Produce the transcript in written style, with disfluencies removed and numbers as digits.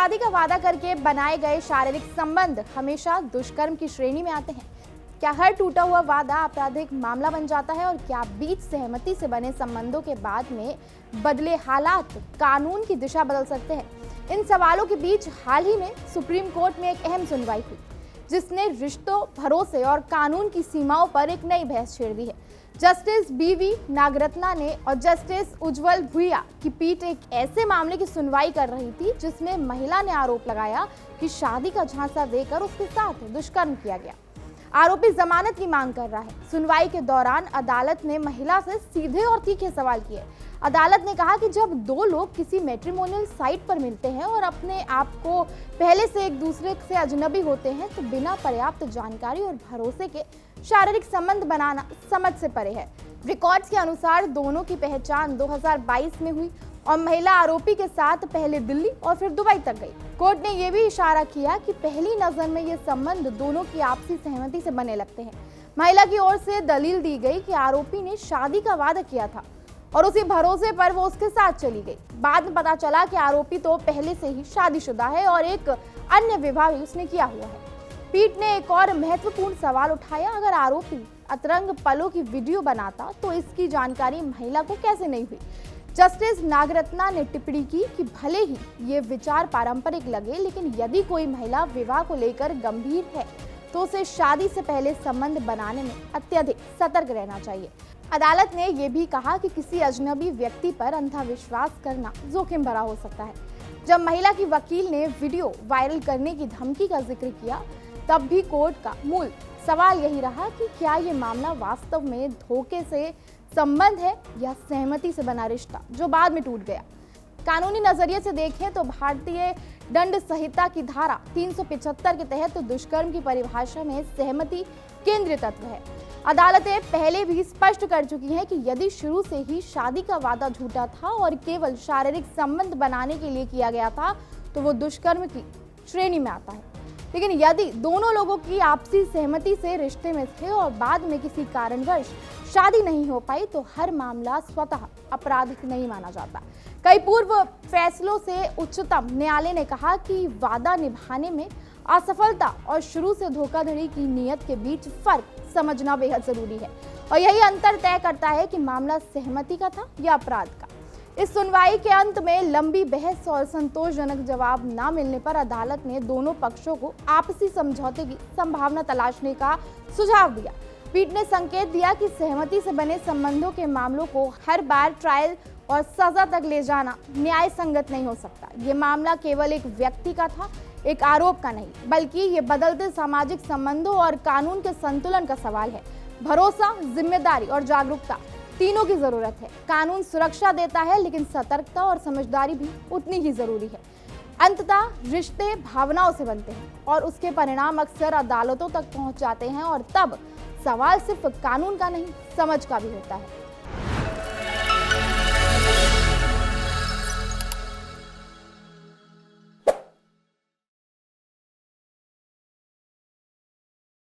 शादी का वादा करके बनाए गए शारीरिक संबंध हमेशा दुष्कर्म की श्रेणी में आते हैं। क्या हर टूटा हुआ वादा आपराधिक मामला बन जाता है और क्या बीच सहमति से बने संबंधों के बाद में बदले हालात कानून की दिशा बदल सकते हैं? इन सवालों के बीच हाल ही में सुप्रीम कोर्ट में एक अहम सुनवाई हुई, जिसने रिश्तों, भरोसे और कानून की सीमाओं पर एक नई बहस छेड़ दी है। Justice BV. नागरत्ना ने और जस्टिस उज्जवल भुइया की पीठ एक ऐसे मामले की सुनवाई कर रही थी जिसमें महिला ने आरोप लगाया कि शादी का झांसा देकर उसके साथ दुष्कर्म किया गया। आरोपी जमानत की मांग कर रहा है। सुनवाई के दौरान अदालत ने महिला से सीधे और तीखे सवाल किए। अदालत ने कहा कि जब दो लोग किसी मैट्रिमोनियल साइट पर मिलते हैं और अपने आप को पहले से एक दूसरे से अजनबी होते हैं तो बिना पर्याप्त जानकारी और भरोसे के शारीरिक संबंध बनाना समझ से परे है। रिकॉर्ड्स के अनुसार दोनों की पहचान 2022 में हुई और महिला आरोपी के साथ पहले दिल्ली और फिर दुबई तक गई। कोर्ट ने यह भी इशारा किया कि पहली नजर में ये संबंध दोनों की आपसी सहमति से बने लगते हैं। महिला की ओर से दलील दी गई कि आरोपी ने शादी का वादा किया था और उसी भरोसे पर वो उसके साथ चली गई। बाद में पता चला कि आरोपी तो पहले से ही शादीशुदा है और एक अन्य विवाह भी उसने किया हुआ है। पीठ ने एक और महत्वपूर्ण सवाल उठाया, अगर आरोपी अतरंग पलों की वीडियो बनाता तो इसकी जानकारी महिला को कैसे नहीं हुई? जस्टिस नागरत्ना ने टिप्पणी की कि भले ही ये विचार पारंपरिक लगे, लेकिन यदि कोई महिला विवाह को लेकर गंभीर है तो उसे शादी से पहले संबंध बनाने में अत्यधिक सतर्क रहना चाहिए। अदालत ने यह भी कहा कि किसी अजनबी व्यक्ति पर अंधा विश्वास करना जोखिम भरा हो सकता है। जब महिला की वकील ने वीडियो वायरल करने की धमकी का जिक्र किया, तब भी कोर्ट का मूल सवाल यही रहा कि क्या ये मामला वास्तव में धोखे से संबंध है या सहमति से बना रिश्ता जो बाद में टूट गया। कानूनी नजरिए से देखें तो भारतीय दंड संहिता की धारा 375 के तहत दुष्कर्म की परिभाषा में सहमति केंद्रीय तत्व है। अदालतें पहले भी स्पष्ट कर चुकी हैं कि यदि शुरू से ही शादी का वादा झूठा था और केवल शारीरिक संबंध बनाने के लिए किया गया था तो वो दुष्कर्म की श्रेणी में आता है। लेकिन यदि दोनों लोगों की आपसी सहमति से रिश्ते में थे और बाद में किसी कारणवश शादी नहीं हो पाई तो हर मामला स्वतः आपराधिक नहीं माना जाता। कई पूर्व फैसलों से उच्चतम न्यायालय ने कहा कि वादा निभाने में असफलता और शुरू से धोखाधड़ी की नीयत के बीच फर्क समझना बेहद जरूरी है और यही अंतर तय करता है कि मामला सहमति का था या अपराध का। इस सुनवाई के अंत में लंबी बहस और संतोषजनक जवाब न मिलने पर अदालत ने दोनों पक्षों को आपसी समझौते की संभावना तलाशने का सुझाव दिया। पीठ ने संकेत दिया कि सहमति से बने संबंधों के मामलों को हर बार ट्रायल और सजा तक ले जाना न्याय संगत नहीं हो सकता। ये मामला केवल एक व्यक्ति का था, एक आरोप का नहीं, बल्कि ये बदलते सामाजिक संबंधों और कानून के संतुलन का सवाल है। भरोसा, जिम्मेदारी और जागरूकता तीनों की जरूरत है। कानून सुरक्षा देता है, लेकिन सतर्कता और समझदारी भी उतनी ही जरूरी है। अंततः रिश्ते भावनाओं से बनते हैं और उसके परिणाम अक्सर अदालतों तक पहुंच जाते हैं और तब सवाल सिर्फ कानून का नहीं, समझ का भी होता है।